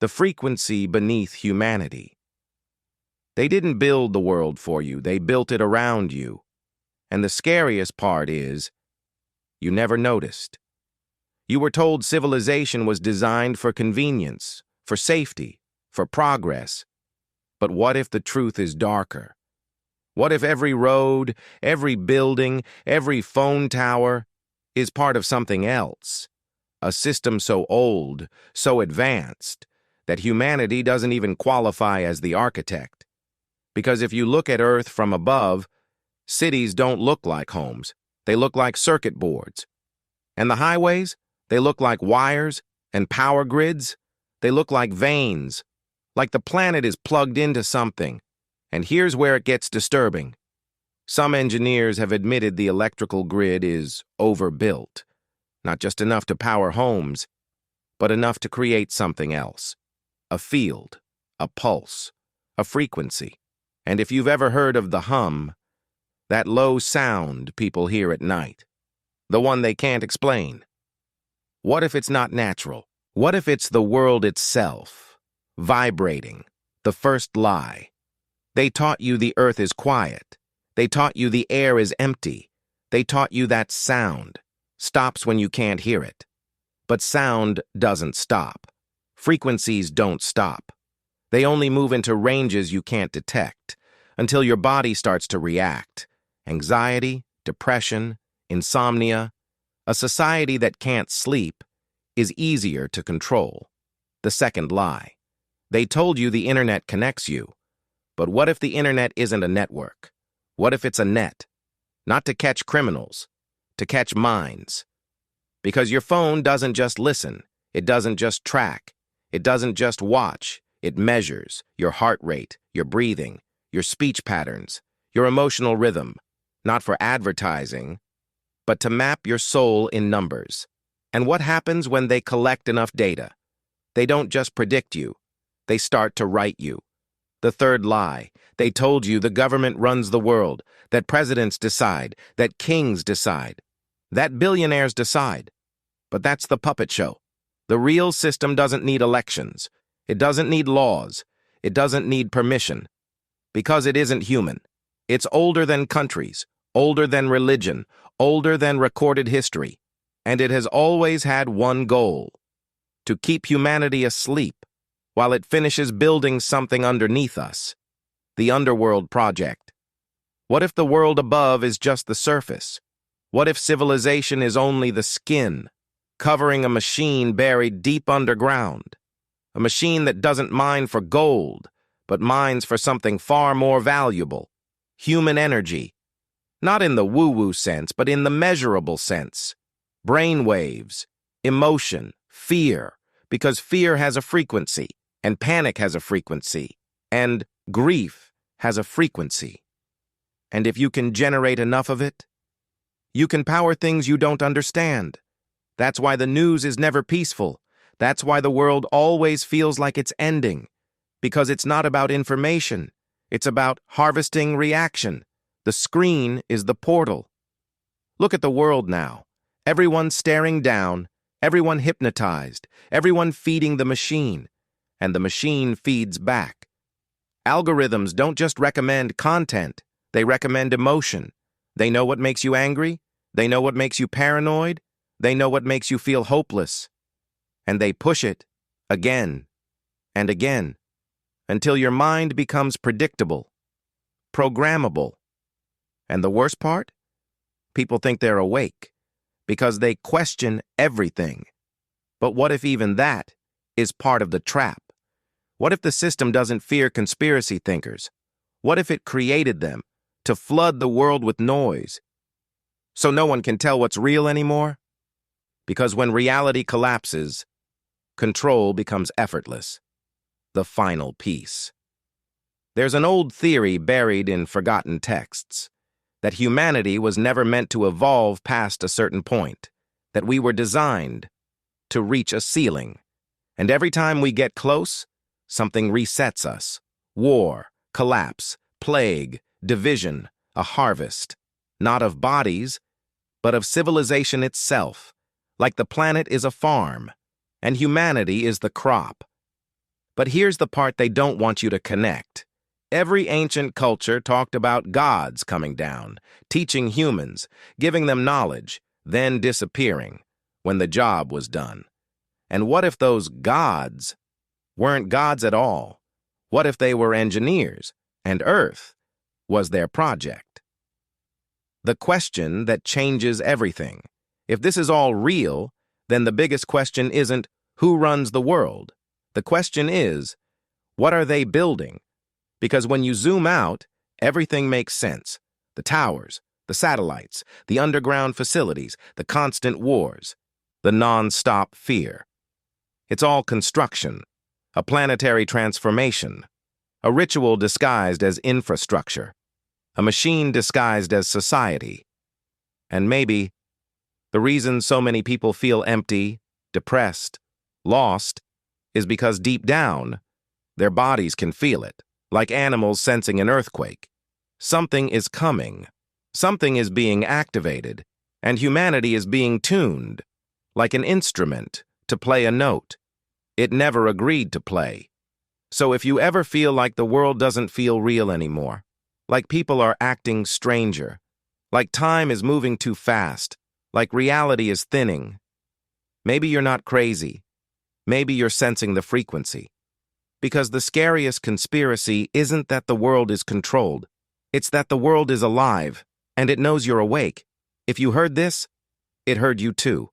the frequency beneath humanity. They didn't build the world for you, they built it around you. And the scariest part is, you never noticed. You were told civilization was designed for convenience, for safety, for progress. But what if the truth is darker? What if every road, every building, every phone tower is part of something else? A system so old, so advanced, that humanity doesn't even qualify as the architect. Because if you look at Earth from above, cities don't look like homes. They look like circuit boards. And the highways, they look like wires and power grids. They look like veins, like the planet is plugged into something. And here's where it gets disturbing. Some engineers have admitted the electrical grid is overbuilt. Not just enough to power homes, but enough to create something else. A field, a pulse, a frequency. And if you've ever heard of the hum, that low sound people hear at night, the one they can't explain. What if it's not natural? What if it's the world itself, vibrating, the first lie? They taught you the earth is quiet. They taught you the air is empty. They taught you that sound stops when you can't hear it. But sound doesn't stop. Frequencies don't stop. They only move into ranges you can't detect until your body starts to react. Anxiety, depression, insomnia. A society that can't sleep is easier to control. The second lie. They told you the internet connects you. But what if the internet isn't a network? What if it's a net? Not to catch criminals, to catch minds. Because your phone doesn't just listen, it doesn't just track, it doesn't just watch, it measures your heart rate, your breathing, your speech patterns, your emotional rhythm, not for advertising, but to map your soul in numbers. And what happens when they collect enough data? They don't just predict you, they start to write you. The third lie. They told you the government runs the world, that presidents decide, that kings decide, that billionaires decide. But that's the puppet show. The real system doesn't need elections. It doesn't need laws. It doesn't need permission. Because it isn't human. It's older than countries, older than religion, older than recorded history. And it has always had one goal: to keep humanity asleep while it finishes building something underneath us. The Underworld Project. What if the world above is just the surface? What if civilization is only the skin, covering a machine buried deep underground? A machine that doesn't mine for gold, but mines for something far more valuable: human energy. Not in the woo-woo sense, but in the measurable sense. Brain waves, emotion, fear, because fear has a frequency, and panic has a frequency, and grief has a frequency. And if you can generate enough of it, you can power things you don't understand. That's why the news is never peaceful. That's why the world always feels like it's ending. Because it's not about information. It's about harvesting reaction. The screen is the portal. Look at the world now. Everyone staring down, everyone hypnotized, everyone feeding the machine. And the machine feeds back. Algorithms don't just recommend content, they recommend emotion. They know what makes you angry, they know what makes you paranoid, they know what makes you feel hopeless. And they push it again and again until your mind becomes predictable, programmable. And the worst part? People think they're awake because they question everything. But what if even that is part of the trap? What if the system doesn't fear conspiracy thinkers? What if it created them to flood the world with noise, so no one can tell what's real anymore? Because when reality collapses, control becomes effortless. The final piece. There's an old theory buried in forgotten texts, that humanity was never meant to evolve past a certain point, that we were designed to reach a ceiling, and every time we get close, something resets us. War, collapse, plague, division, a harvest, not of bodies, but of civilization itself, like the planet is a farm, and humanity is the crop. But here's the part they don't want you to connect. Every ancient culture talked about gods coming down, teaching humans, giving them knowledge, then disappearing when the job was done. And what if those gods weren't gods at all? What if they were engineers, and Earth was their project? The question that changes everything. If this is all real, then the biggest question isn't who runs the world. The question is, what are they building? Because when you zoom out, everything makes sense. The towers, the satellites, the underground facilities, the constant wars, the non-stop fear. It's all construction, a planetary transformation, a ritual disguised as infrastructure, a machine disguised as society. And maybe the reason so many people feel empty, depressed, lost, is because deep down, their bodies can feel it, like animals sensing an earthquake. Something is coming. Something is being activated, and humanity is being tuned, like an instrument, to play a note it never agreed to play. So if you ever feel like the world doesn't feel real anymore, like people are acting stranger, like time is moving too fast, like reality is thinning, maybe you're not crazy. Maybe you're sensing the frequency. Because the scariest conspiracy isn't that the world is controlled. It's that the world is alive, and it knows you're awake. If you heard this, it heard you too.